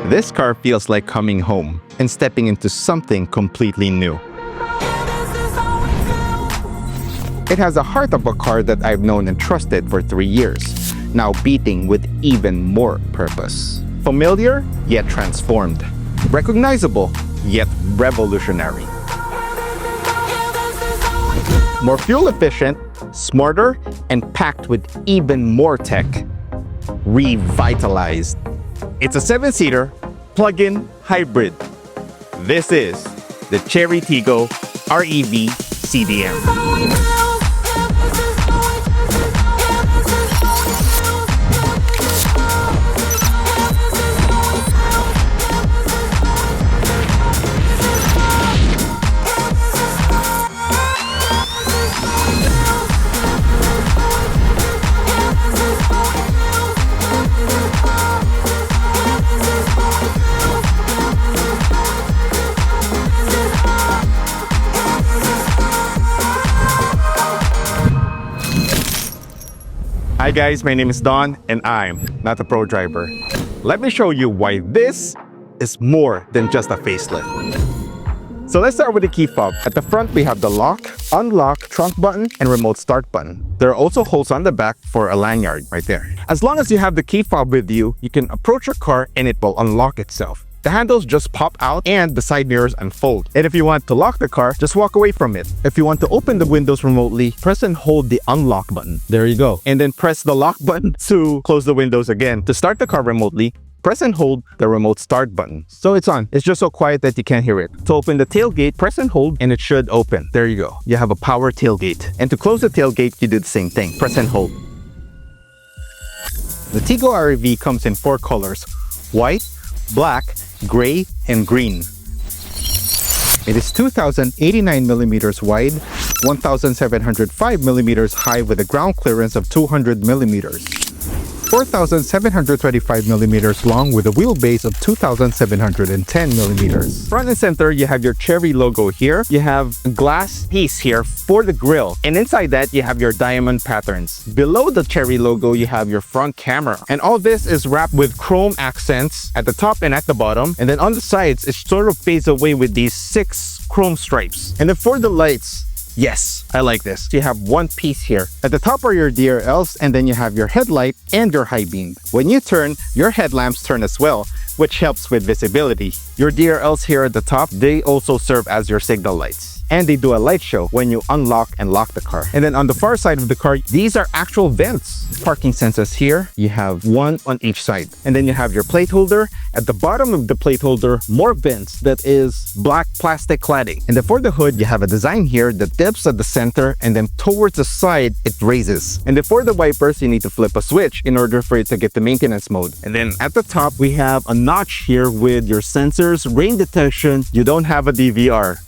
This car feels like coming home and stepping into something completely new. It has the heart of a car that I've known and trusted for 3 years, now beating with even more purpose. Familiar, yet transformed. Recognizable, yet revolutionary. More fuel efficient, smarter, and packed with even more tech. Revitalized. It's a 7-seater plug-in hybrid. This is the Chery Tiggo ReV C-DM. Hi guys, my name is Don and I'm Not A Pro Drayber. Let me show you why this is more than just a facelift. So let's start with the key fob. At the front we have the lock, unlock, trunk button, and remote start button. There are also holes on the back for a lanyard right there. As long as you have the key fob with you, you can approach your car and it will unlock itself. The handles just pop out and the side mirrors unfold. And if you want to lock the car, just walk away from it. If you want to open the windows remotely, press and hold the unlock button. There you go. And then press the lock button to close the windows again. To start the car remotely, press and hold the remote start button. So it's on. It's just so quiet that you can't hear it. To open the tailgate, press and hold and it should open. There you go. You have a power tailgate. And to close the tailgate, you do the same thing. Press and hold. The Tiggo ReV comes in 4 colors: white, black, gray, and green. It is 2,089 millimeters wide, 1,705 millimeters high with a ground clearance of 200 millimeters. 4,725 millimeters long with a wheelbase of 2,710 millimeters. Front and center, you have your Chery logo here. You have a glass piece here for the grille. And inside that, you have your diamond patterns. Below the Chery logo, you have your front camera. And all this is wrapped with chrome accents at the top and at the bottom. And then on the sides, it sort of fades away with these 6 chrome stripes. And then for the lights, yes, I like this. You have one piece here. At the top are your DRLs, and then you have your headlight and your high beam. When you turn, your headlamps turn as well, which helps with visibility. Your DRLs here at the top, they also serve as your signal lights. And they do a light show when you unlock and lock the car. And then on the far side of the car, these are actual vents. Parking sensors here, you have one on each side. And then you have your plate holder. At the bottom of the plate holder, more vents that is black plastic cladding. And then for the hood, you have a design here that dips at the center and then towards the side, it raises. And then for the wipers, you need to flip a switch in order for it to get the maintenance mode. And then at the top, we have a notch here with your sensors, rain detection. You don't have a DVR.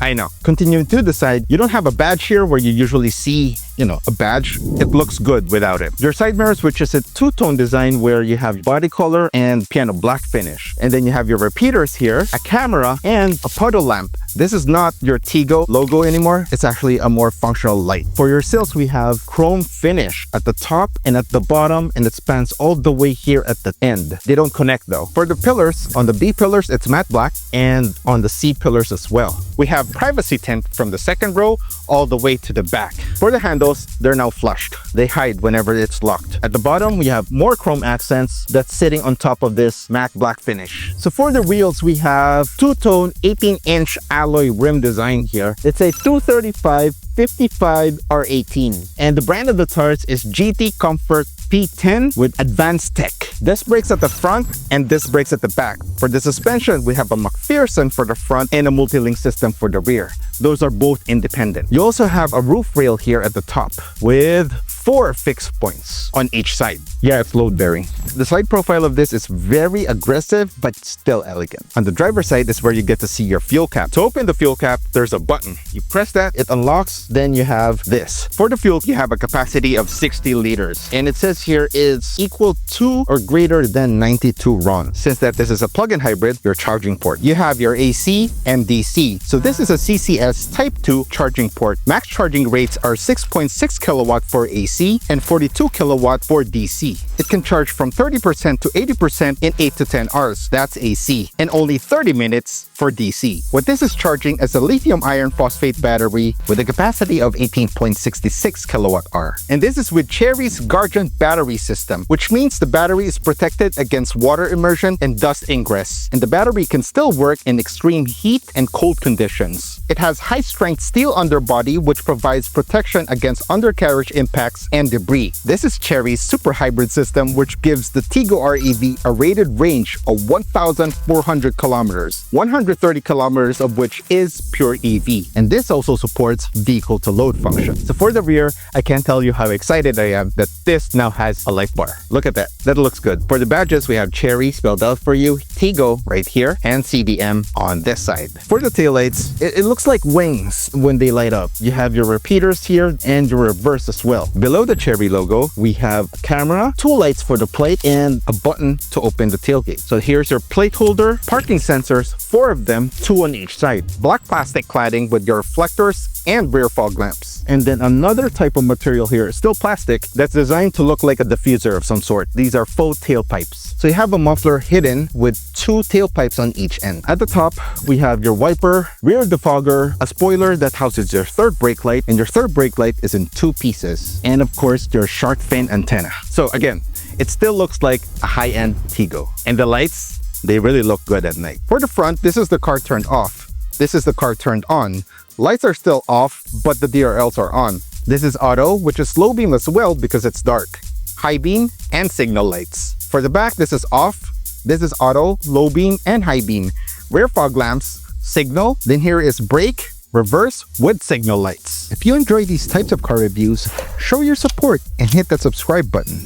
I know. Continuing to the side, you don't have a badge here where you usually see, a badge. It looks good without it. Your side mirrors, which is a 2-tone design where you have body color and piano black finish. And then you have your repeaters here, a camera, and a puddle lamp. This is not your Tiggo logo anymore. It's actually a more functional light. For your sills, we have chrome finish at the top and at the bottom, and it spans all the way here at the end. They don't connect though. For the pillars, on the B pillars, it's matte black, and on the C pillars as well. We have privacy tint from the second row all the way to the back. For the handles, they're now flushed. They hide whenever it's locked. At the bottom, we have more chrome accents that's sitting on top of this matte black finish. So for the wheels, we have 2-tone 18-inch alloy rim design here. It's a 235/55 R18. And the brand of the tires is GT Comfort P10 with advanced tech. Disc brakes at the front and disc brakes at the back. For the suspension, we have a McPherson for the front and a multi-link system for the rear. Those are both independent. You also have a roof rail here at the top with 4 fixed points on each side. Yeah, it's load bearing. The side profile of this is very aggressive, but still elegant. On the driver's side is where you get to see your fuel cap. To open the fuel cap, there's a button. You press that, it unlocks, then you have this. For the fuel, you have a capacity of 60 liters. And it says here is equal to or greater than 92 RON. Since that this is a plug-in hybrid, your charging port. You have your AC and DC. So this is a CCS Type 2 charging port. Max charging rates are 6.6 kilowatt for AC AC and 42 kilowatt for DC. It can charge from 30% to 80% in 8 to 10 hours. That's AC. And only 30 minutes for DC. What this is charging is a lithium iron phosphate battery with a capacity of 18.66 kilowatt-hour. And this is with Chery's Guardian battery system, which means the battery is protected against water immersion and dust ingress. And the battery can still work in extreme heat and cold conditions. It has high-strength steel underbody which provides protection against undercarriage impacts and debris. This is Chery's super hybrid system which gives the Tiggo ReV a rated range of 1,400 kilometers, 130 kilometers of which is pure EV. And this also supports vehicle-to-load function. So for the rear, I can't tell you how excited I am that this now has a light bar. Look at that. That looks good. For the badges, we have Chery spelled out for you, Tiggo right here, and C-DM on this side. For the taillights, it looks like wings when they light up. You have your repeaters here and your reverse as well. Below the Chery logo, we have a camera, 2 lights for the plate, and a button to open the tailgate. So here's your plate holder, parking sensors, 4 of them, 2 on each side. Black plastic cladding with your reflectors and rear fog lamps. And then another type of material here, still plastic, that's designed to look like a diffuser of some sort. These are faux tailpipes. So you have a muffler hidden with 2 tailpipes on each end. At the top, we have your wiper, rear defogger, a spoiler that houses your third brake light, and your third brake light is in 2 pieces. And of course, your shark fin antenna. So again, it still looks like a high-end Tiggo. And the lights, they really look good at night. For the front, this is the car turned off. This is the car turned on. Lights are still off, but the DRLs are on. This is auto, which is low beam as well because it's dark. High beam and signal lights. For the back, this is off. This is auto, low beam, and high beam. Rear fog lamps, signal. Then here is brake, reverse with signal lights. If you enjoy these types of car reviews, show your support and hit that subscribe button.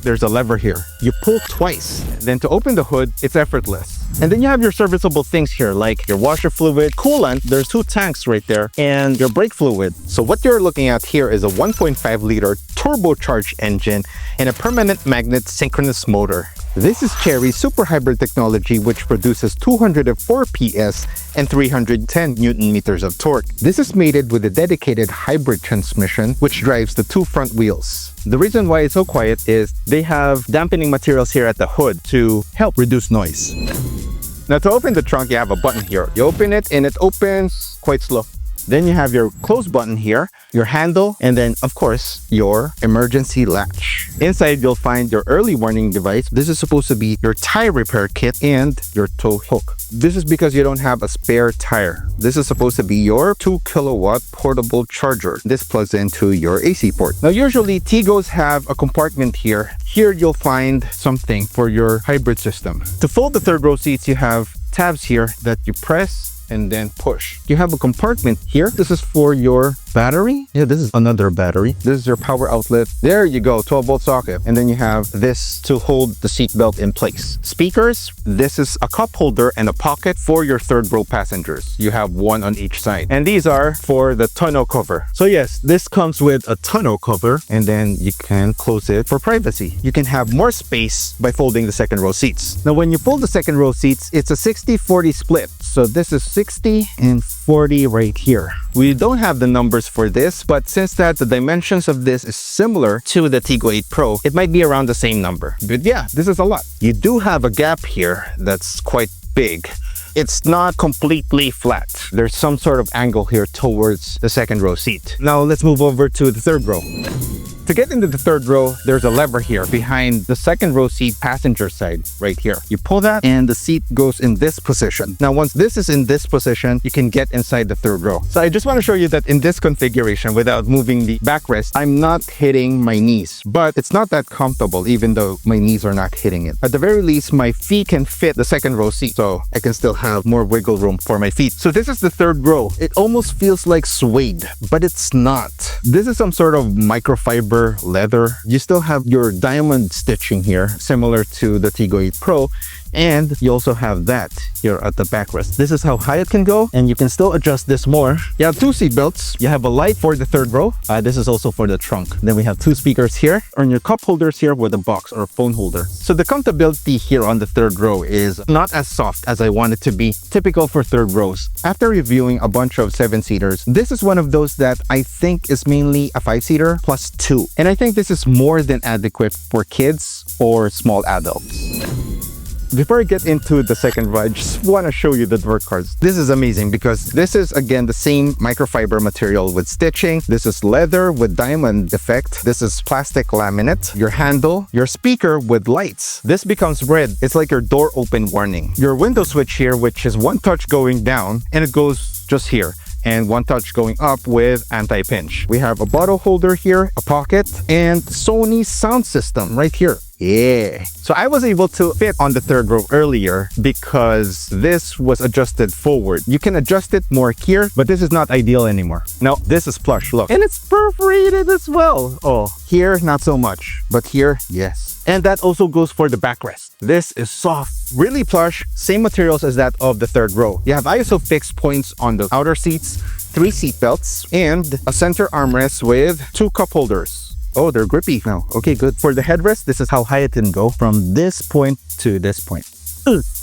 There's a lever here. You pull twice. Then to open the hood, it's effortless. And then you have your serviceable things here like your washer fluid, coolant, there's 2 tanks right there, and your brake fluid. So what you're looking at here is a 1.5 liter turbocharged engine and a permanent magnet synchronous motor. This is Chery's super hybrid technology which produces 204 PS and 310 Newton meters of torque. This is mated with a dedicated hybrid transmission which drives the 2 front wheels. The reason why it's so quiet is they have dampening materials here at the hood to help reduce noise. Now to open the trunk, you have a button here. You open it and it opens quite slow. Then you have your close button here, your handle, and then of course your emergency latch. Inside you'll find your early warning device. This is supposed to be your tire repair kit and your tow hook. This is because you don't have a spare tire. This is supposed to be your 2 kilowatt portable charger. This plugs into your AC port. Now usually Tiggos have a compartment here. Here you'll find something for your hybrid system. To fold the third row seats, you have tabs here that you press and then push. You have a compartment here. This is for your battery. Yeah, this is another battery. This is your power outlet. There you go, 12-volt socket. And then you have this to hold the seat belt in place. Speakers, this is a cup holder and a pocket for your third row passengers. You have 1 on each side. And these are for the tonneau cover. So yes, this comes with a tonneau cover and then you can close it for privacy. You can have more space by folding the second row seats. Now when you fold the second row seats, it's a 60-40 split. So this is 60 and 40 right here. We don't have the numbers for this, but since that the dimensions of this is similar to the Tiggo 8 Pro, it might be around the same number. But yeah, this is a lot. You do have a gap here that's quite big. It's not completely flat. There's some sort of angle here towards the second row seat. Now let's move over to the third row. To get into the third row, there's a lever here behind the second row seat passenger side right here. You pull that and the seat goes in this position. Now, once this is in this position, you can get inside the third row. So I just want to show you that in this configuration, without moving the backrest, I'm not hitting my knees, but it's not that comfortable even though my knees are not hitting it. At the very least, my feet can fit the second row seat, so I can still have more wiggle room for my feet. So this is the third row. It almost feels like suede, but it's not. This is some sort of microfiber leather. You still have your diamond stitching here, similar to the Tiggo 8 Pro. And you also have that here at the backrest. This is how high it can go, and you can still adjust this more. You have 2 seat belts. You have a light for the third row. This is also for the trunk. Then we have 2 speakers here, and your cup holders here with a box or a phone holder. So the comfortability here on the third row is not as soft as I want it to be, typical for third rows. After reviewing a bunch of 7-seaters, this is one of those that I think is mainly a 5-seater plus 2. And I think this is more than adequate for kids or small adults. Before I get into the second row, I just want to show you the door cards. This is amazing because this is again the same microfiber material with stitching. This is leather with diamond effect. This is plastic laminate. Your handle, your speaker with lights. This becomes red. It's like your door open warning. Your window switch here, which is 1 touch going down, and it goes just here. And 1 touch going up with anti-pinch. We have a bottle holder here, a pocket, and Sony sound system right here. Yeah. So I was able to fit on the third row earlier because this was adjusted forward. You can adjust it more here, but this is not ideal anymore. No, this is plush, look. And it's perforated as well. Oh, here, not so much. But here, yes. And that also goes for the backrest. This is soft, really plush, same materials as that of the third row. You have ISO fixed points on the outer seats, 3 seat belts, and a center armrest with 2 cup holders. Oh, they're grippy now. Okay, good. For the headrest, this is how high it can go from this point to this point.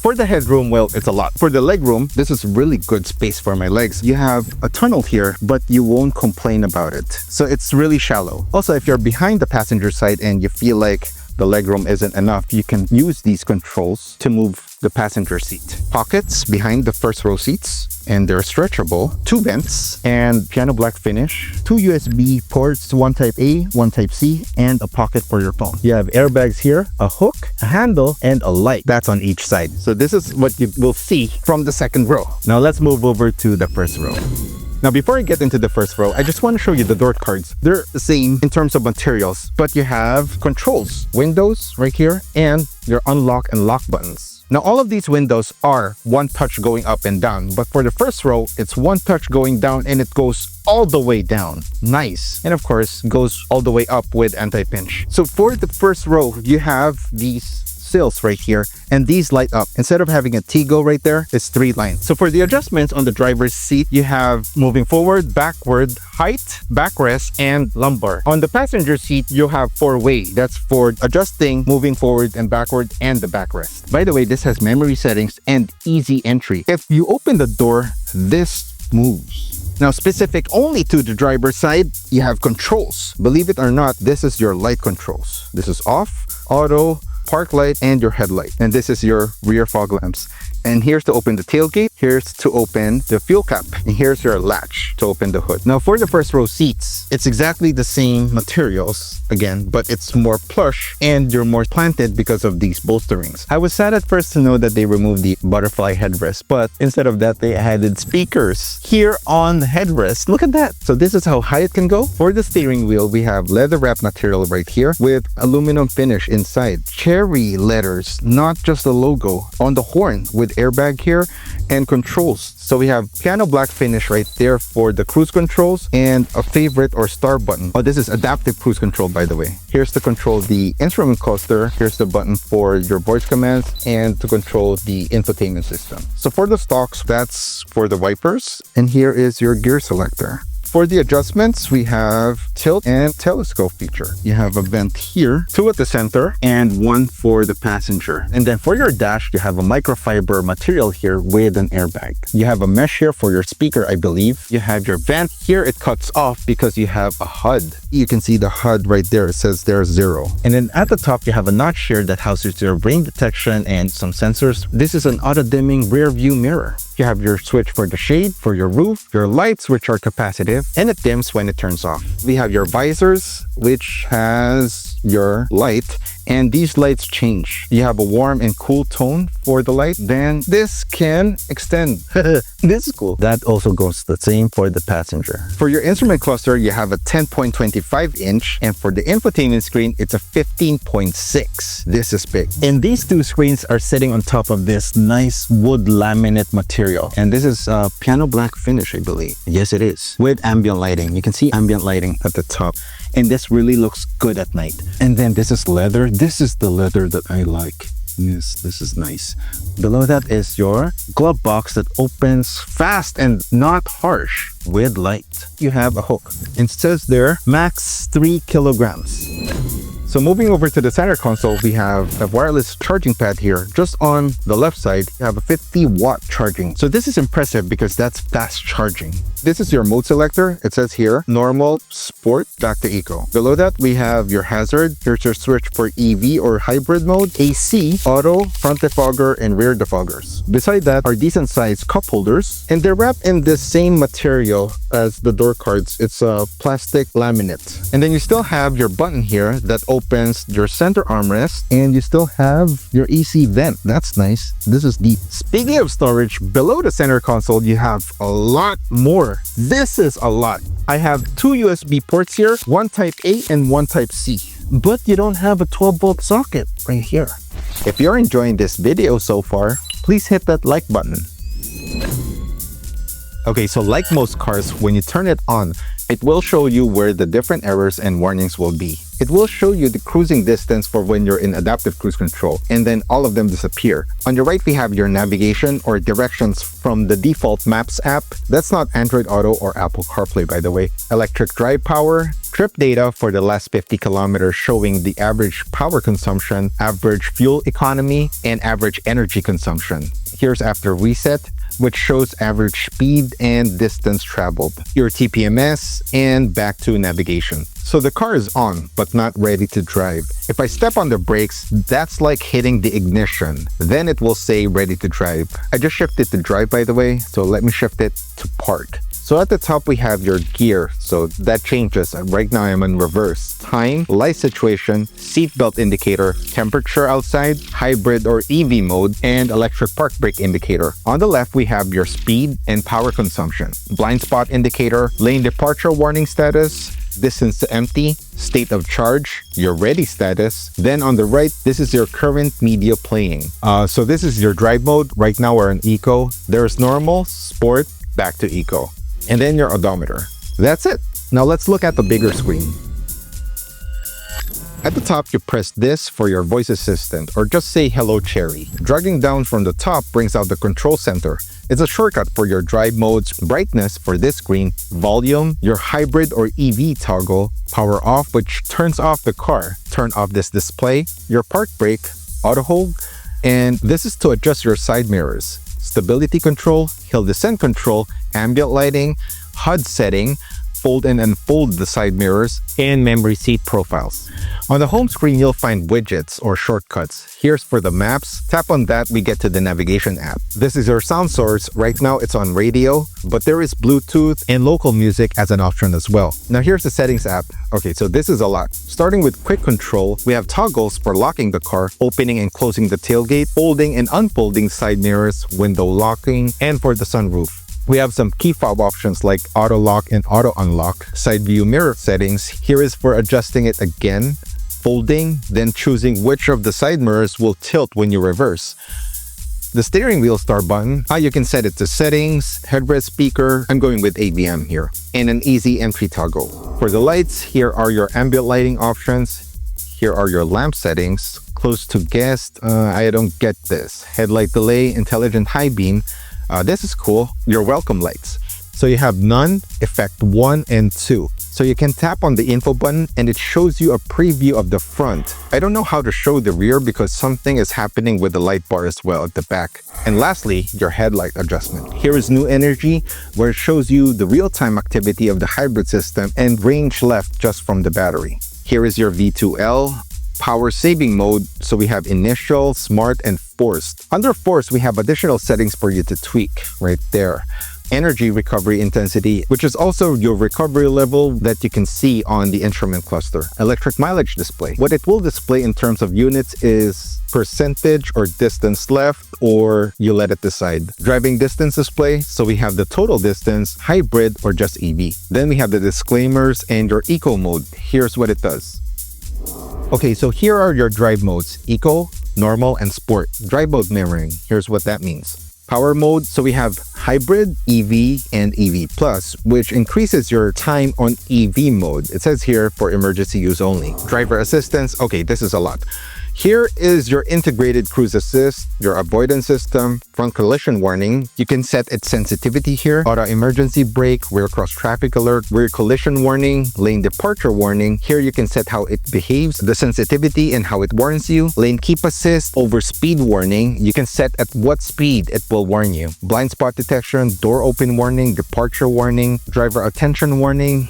For the headroom, well, it's a lot. For the legroom, this is really good space for my legs. You have a tunnel here, but you won't complain about it. So it's really shallow. Also, if you're behind the passenger side and you feel like the legroom isn't enough, you can use these controls to move the passenger seat. Pockets behind the first row seats, and they're stretchable. 2 vents and piano black finish. 2 USB ports, 1 type A, 1 type C, and a pocket for your phone. You have airbags here, a hook, a handle, and a light. That's on each side. So this is what you will see from the second row. Now let's move over to the first row. Now, before I get into the first row, I just want to show you the door cards. They're the same in terms of materials, but you have controls, windows right here, and your unlock and lock buttons. Now, all of these windows are 1 touch going up and down, but for the first row, it's 1 touch going down and it goes all the way down. Nice. And of course, goes all the way up with anti-pinch. So for the first row, you have these sills right here, and these light up. Instead of having a Tiggo right there, it's 3 lines. So for the adjustments on the driver's seat, you have moving forward, backward, height, backrest, and lumbar. On the passenger seat, you have 4-way. That's for adjusting, moving forward and backward, and the backrest. By the way, this has memory settings and easy entry. If you open the door, this moves. Now, specific only to the driver's side, you have controls. Believe it or not, this is your light controls. This is off, auto, park light, and your headlight. And this is your rear fog lamps. And here's to open the tailgate, here's to open the fuel cap, and here's your latch to open the hood. Now for the first row seats, it's exactly the same materials again, but it's more plush and you're more planted because of these bolsterings. I was sad at first to know that they removed the butterfly headrest, but instead of that, they added speakers here on the headrest. Look at that. So this is how high it can go. For the steering wheel, we have leather wrap material right here with aluminum finish inside. Chery letters, not just a logo. On the horn with airbag here and controls. So we have piano black finish right there for the cruise controls and a favorite or star button. Oh, this is adaptive cruise control, by the way. Here's to control the instrument cluster. Here's the button for your voice commands and to control the infotainment system. So for the stalks, that's for the wipers. And here is your gear selector. For the adjustments, we have tilt and telescope feature. You have a vent here, 2 at the center, and 1 for the passenger. And then for your dash, you have a microfiber material here with an airbag. You have a mesh here for your speaker, I believe. You have your vent here. It cuts off because you have a HUD. You can see the HUD right there. It says there's 0. And then at the top, you have a notch here that houses your rain detection and some sensors. This is an auto-dimming rear view mirror. You have your switch for the shade, for your roof, your lights, which are capacitive, and it dims when it turns off. We have your visors, which has your light, and these lights change. You have a warm and cool tone for the light. Then this can extend. This is cool. That also goes the same for the passenger. For your instrument cluster, you have a 10.25 inch, and for the infotainment screen, it's a 15.6. This is big. And these 2 screens are sitting on top of this nice wood laminate material. And this is a piano black finish, I believe. Yes, it is. With ambient lighting. You can see ambient lighting at the top. And this really looks good at night. And then this is leather. This is the leather that I like. Yes, this is nice. Below that is your glove box that opens fast and not harsh with light. You have a hook. It says there, max 3 kilograms. So moving over to the center console, we have a wireless charging pad here. Just on the left side, you have a 50-watt charging. So this is impressive because that's fast charging. This is your mode selector. It says here, normal, sport, back to eco. Below that, we have your hazard. Here's your switch for EV or hybrid mode, AC, auto, front defogger, and rear defoggers. Beside that are decent sized cup holders, and they're wrapped in the same material as the door cards. It's a plastic laminate. And then you still have your button here that opens your center armrest, and you still have your AC vent. That's nice. This is deep. Speaking of storage, below the center console, you have a lot more. This is a lot. I have 2 USB ports here, one type A and one type C. But you don't have a 12-volt socket right here. If you're enjoying this video so far, please hit that like button. Okay, so like most cars, when you turn it on, it will show you where the different errors and warnings will be. It will show you the cruising distance for when you're in adaptive cruise control, and then all of them disappear. On your right, we have your navigation or directions from the default Maps app. That's not Android Auto or Apple CarPlay, by the way. Electric drive power, trip data for the last 50 kilometers showing the average power consumption, average fuel economy, and average energy consumption. Here's after reset, which shows average speed and distance traveled, your TPMS, and back to navigation. So the car is on, but not ready to drive. If I step on the brakes, that's like hitting the ignition. Then it will say ready to drive. I just shifted to drive, by the way, so let me shift it to park. So at the top, we have your gear. So that changes. Right now, I'm in reverse. Time, light situation, seatbelt indicator, temperature outside, hybrid or EV mode, and electric park brake indicator. On the left, we have your speed and power consumption, blind spot indicator, lane departure warning status, distance to empty, state of charge, your ready status. Then on the right, this is your current media playing. So this is your drive mode. Right now, we're in eco. There's normal, sport, back to eco. And then your odometer. That's it. Now let's look at the bigger screen. At the top, you press this for your voice assistant, or just say hello Chery. Dragging down from the top brings out the control center. It's a shortcut for your drive modes, brightness for this screen, volume, your hybrid or EV toggle, power off, which turns off the car, turn off this display, your park brake, auto hold, and this is to adjust your side mirrors. Stability control, hill descent control, ambient lighting, HUD setting, fold and unfold the side mirrors, and memory seat profiles. On the home screen, you'll find widgets or shortcuts. Here's for the maps. Tap on that, we get to the navigation app. This is your sound source. Right now, it's on radio, but there is Bluetooth and local music as an option as well. Now here's the settings app. Okay, so this is a lot. Starting with quick control, we have toggles for locking the car, opening and closing the tailgate, folding and unfolding side mirrors, window locking, and for the sunroof. We have some key fob options like auto lock and auto unlock. Side view mirror settings. Here is for adjusting it again, folding, then choosing which of the side mirrors will tilt when you reverse. The steering wheel start button, you can set it to settings, headrest speaker, I'm going with ABM here, and an easy entry toggle. For the lights, here are your ambient lighting options. Here are your lamp settings. Close to guest, I don't get this. Headlight delay, intelligent high beam. This is cool, your welcome lights. So you have none, effect 1 and 2. So you can tap on the info button and it shows you a preview of the front. I don't know how to show the rear because something is happening with the light bar as well at the back. And lastly, your headlight adjustment. Here is new energy where it shows you the real-time activity of the hybrid system and range left just from the battery. Here is your V2L. Power saving mode, so we have initial, smart, and forced. Under forced, we have additional settings for you to tweak right there. Energy recovery intensity, which is also your recovery level that you can see on the instrument cluster. Electric mileage display. What it will display in terms of units is percentage or distance left, or you let it decide. Driving distance display, so we have the total distance, hybrid, or just EV. Then we have the disclaimers and your eco mode. Here's what it does. Okay, so here are your drive modes, eco, normal, and sport. Drive mode mirroring, here's what that means. Power mode, so we have hybrid, EV, and EV+, which increases your time on EV mode. It says here for emergency use only. Driver assistance, okay, this is a lot. Here is your integrated cruise assist, your avoidance system, front collision warning. You can set its sensitivity here, auto emergency brake, rear cross traffic alert, rear collision warning, lane departure warning. Here you can set how it behaves, the sensitivity and how it warns you. Lane keep assist, over speed warning. You can set at what speed it will warn you. Blind spot detection, door open warning, departure warning, driver attention warning.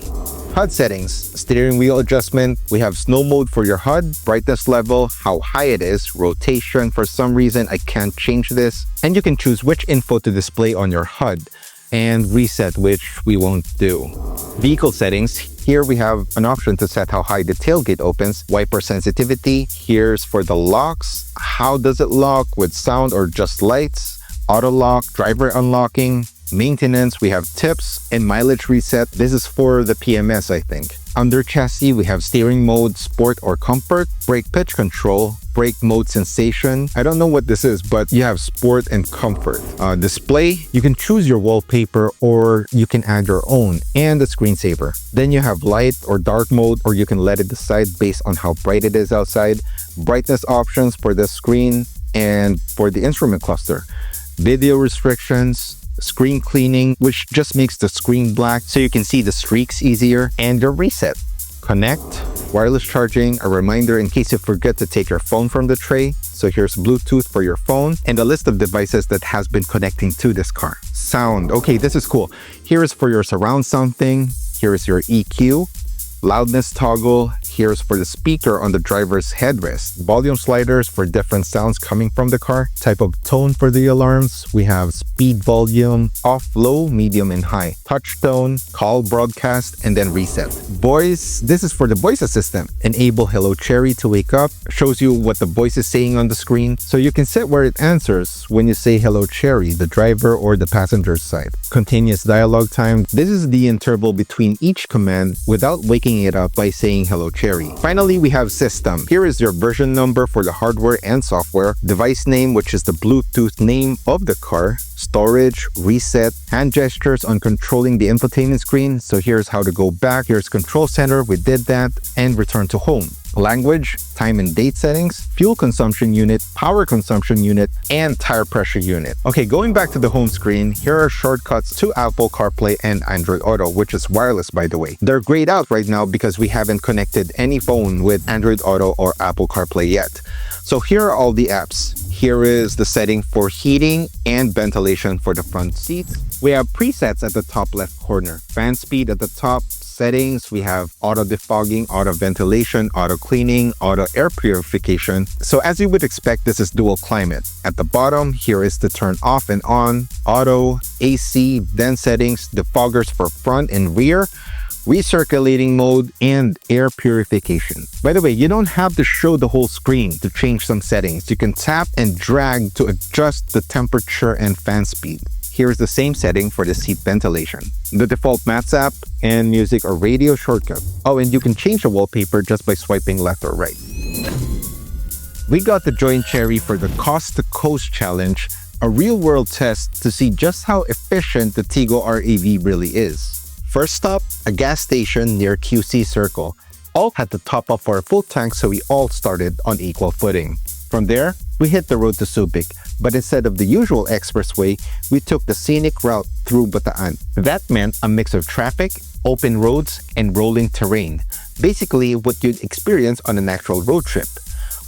HUD settings, steering wheel adjustment. We have snow mode for your HUD, brightness level, how high it is, rotation. For some reason, I can't change this. And you can choose which info to display on your HUD and reset, which we won't do. Vehicle settings. Here we have an option to set how high the tailgate opens, wiper sensitivity. Here's for the locks. How does it lock, with sound or just lights? Auto lock, driver unlocking. Maintenance, we have tips and mileage reset. This is for the PMS, I think. Under chassis, we have steering mode, sport or comfort, brake pitch control, brake mode sensation. I don't know what this is, but you have sport and comfort. Display, you can choose your wallpaper or you can add your own, and the screensaver. Then you have light or dark mode, or you can let it decide based on how bright it is outside. Brightness options for the screen and for the instrument cluster. Video restrictions, screen cleaning, which just makes the screen black so you can see the streaks easier, and your reset. Connect, wireless charging, a reminder in case you forget to take your phone from the tray. So here's Bluetooth for your phone and a list of devices that has been connecting to this car. Sound, okay, this is cool. Here is for your surround sound thing. Here is your EQ. Loudness toggle. Here's for the speaker on the driver's headrest. Volume sliders for different sounds coming from the car. Type of tone for the alarms. We have speed volume, off, low, medium, and high. Touch tone, call broadcast, and then reset. Voice, this is for the voice assistant. Enable Hello Chery to wake up. Shows you what the voice is saying on the screen. So you can set where it answers when you say Hello Chery, the driver or the passenger's side. Continuous dialogue time. This is the interval between each command without waking it up by saying Hello Chery. Finally, we have system. Here is your version number for the hardware and software, device name, which is the Bluetooth name of the car, storage, reset, hand gestures on controlling the infotainment screen. So here's how to go back. Here's control center, we did that, and return to home. Language, time and date settings, fuel consumption unit, power consumption unit, and tire pressure unit. Okay, going back to the home screen, here are shortcuts to Apple CarPlay and Android Auto, which is wireless, by the way. They're grayed out right now because we haven't connected any phone with Android Auto or Apple CarPlay yet. So here are all the apps. Here is the setting for heating and ventilation for the front seats. We have presets at the top left corner. Fan speed at the top. Settings, we have auto defogging, auto ventilation, auto cleaning, auto air purification. So as you would expect, this is dual climate. At the bottom, here is the turn off and on, auto, AC, then settings, defoggers for front and rear, recirculating mode, and air purification. By the way, you don't have to show the whole screen to change some settings. You can tap and drag to adjust the temperature and fan speed. Here's the same setting for the seat ventilation. The default Maps app and music or radio shortcut. Oh, and you can change the wallpaper just by swiping left or right. We got to join Chery for the Coast to Coast Challenge, a real-world test to see just how efficient the Tiggo ReV really is. First stop, a gas station near QC Circle. All had to top up for a full tank, so we all started on equal footing. From there, we hit the road to Subic, but instead of the usual expressway, we took the scenic route through Bataan. That meant a mix of traffic, open roads, and rolling terrain. Basically, what you'd experience on an actual road trip.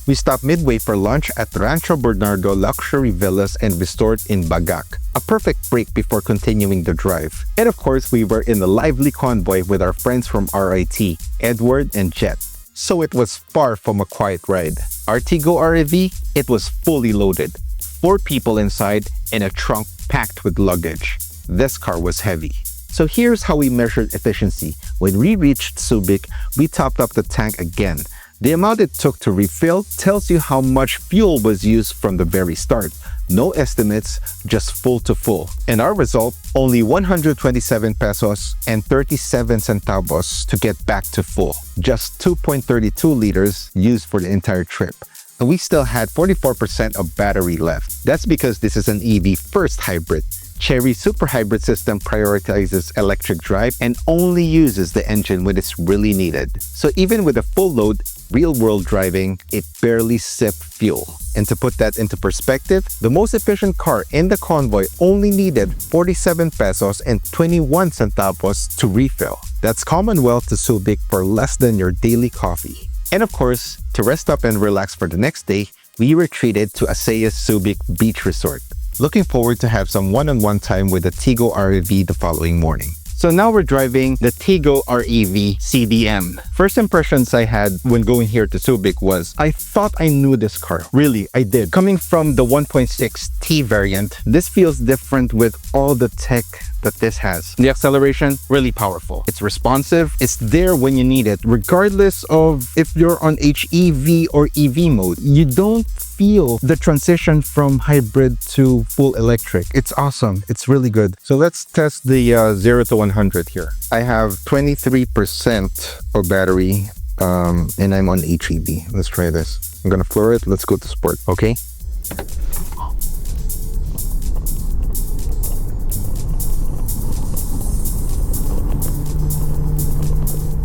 We stopped midway for lunch at Rancho Bernardo Luxury Villas and Resort in Bagac, a perfect break before continuing the drive. And of course, we were in the lively convoy with our friends from RIT, Edward and Jet. So it was far from a quiet ride. Our Tiggo ReV, it was fully loaded. 4 people inside and a trunk packed with luggage. This car was heavy. So here's how we measured efficiency. When we reached Subic, we topped up the tank again. The amount it took to refill tells you how much fuel was used from the very start. No estimates, just full to full. And our result, only 127 pesos and 37 centavos to get back to full. Just 2.32 liters used for the entire trip. And we still had 44% of battery left. That's because this is an EV first hybrid. Chery Super Hybrid system prioritizes electric drive and only uses the engine when it's really needed. So even with a full load, real-world driving, it barely sipped fuel. And to put that into perspective, the most efficient car in the convoy only needed 47 pesos and 21 centavos to refill. That's Commonwealth to Subic for less than your daily coffee. And of course, to rest up and relax for the next day, we retreated to Subic Beach Resort. Looking forward to have some one-on-one time with the Tiggo ReV the following morning. So now we're driving the Tiggo ReV C-DM. First impressions I had when going here to Subic was, I thought I knew this car. Really, I did. Coming from the 1.6T variant, this feels different with all the tech that this has. The acceleration, really powerful. It's responsive. It's there when you need it, regardless of if you're on HEV or EV mode. You don't feel the transition from hybrid to full electric. It's awesome. It's really good. So let's test the 0 to 100 here. I have 23% of battery and I'm on HEV. Let's try this. I'm gonna floor it. Let's go to sport, okay?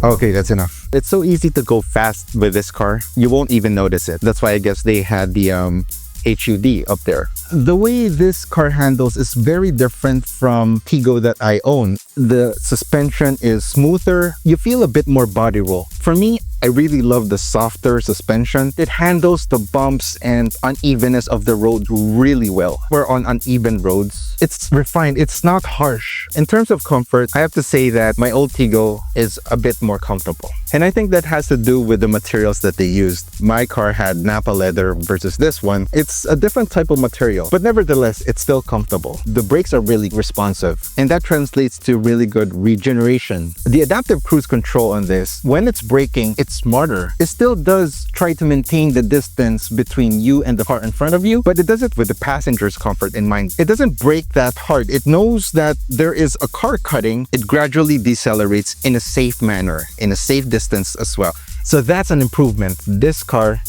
Okay, that's enough. It's so easy to go fast with this car. You won't even notice it. That's why I guess they had the HUD up there. The way this car handles is very different from Tiggo that I own. The suspension is smoother. You feel a bit more body roll. For me, I really love the softer suspension. It handles the bumps and unevenness of the road really well. We're on uneven roads. It's refined. It's not harsh. In terms of comfort, I have to say that my old Tiggo is a bit more comfortable. And I think that has to do with the materials that they used. My car had Napa leather versus this one. It's a different type of material, but nevertheless, it's still comfortable. The brakes are really responsive, and that translates to really good regeneration. The adaptive cruise control on this, when it's braking, it's smarter. It still does try to maintain the distance between you and the car in front of you, but it does it with the passenger's comfort in mind. It doesn't brake that hard. It knows that there is a car cutting. It gradually decelerates in a safe manner, in a safe distance as well. So that's an improvement. This car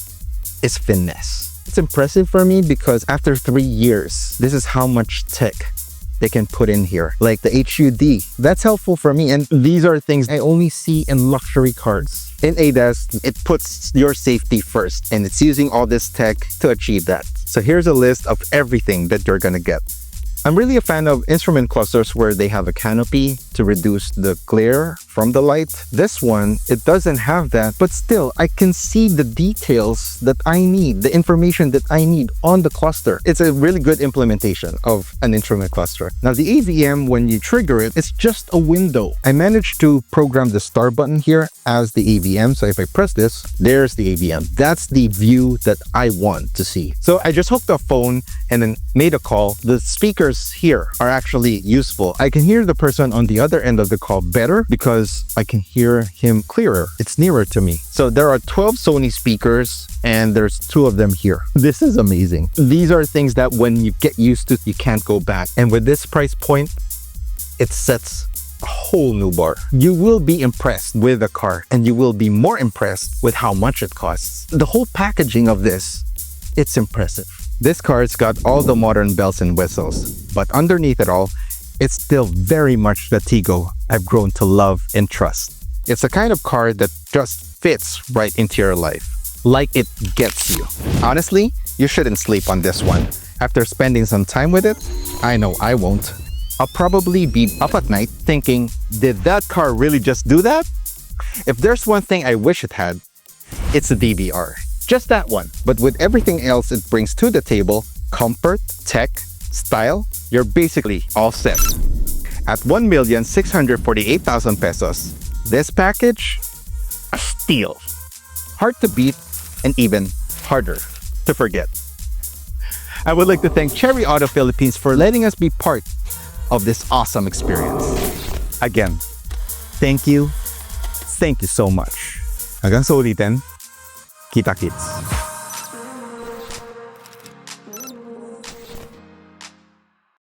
is finesse. It's impressive for me because after 3 years, this is how much tech they can put in here. Like the HUD, that's helpful for me. And these are things I only see in luxury cars. In ADAS, it puts your safety first, and it's using all this tech to achieve that. So here's a list of everything that you're gonna get. I'm really a fan of instrument clusters where they have a canopy to reduce the glare from the light. This one, it doesn't have that, but still, I can see the details that I need, the information that I need on the cluster. It's a really good implementation of an instrument cluster. Now, the AVM, when you trigger it, it's just a window. I managed to program the start button here as the AVM, so if I press this, there's the AVM. That's the view that I want to see. So I just hooked a phone and then made a call. The speakers here are actually useful. I can hear the person on the other end of the call better because I can hear him clearer. It's nearer to me. So there are 12 Sony speakers and there's 2 of them here. This is amazing. These are things that when you get used to, you can't go back. And with this price point, it sets a whole new bar. You will be impressed with the car and you will be more impressed with how much it costs. The whole packaging of this, it's impressive. This car's got all the modern bells and whistles, but underneath it all, it's still very much the Tiggo I've grown to love and trust. It's the kind of car that just fits right into your life, like it gets you. Honestly, you shouldn't sleep on this one. After spending some time with it, I know I won't. I'll probably be up at night thinking, did that car really just do that? If there's one thing I wish it had, it's a DVR. Just that one. But with everything else it brings to the table, comfort, tech, style, you're basically all set. At 1,648,000 pesos, this package, a steal. Hard to beat and even harder to forget. I would like to thank Chery Auto Philippines for letting us be part of this awesome experience. Again, thank you so much. Hanggang sa ulitin, kita-kits.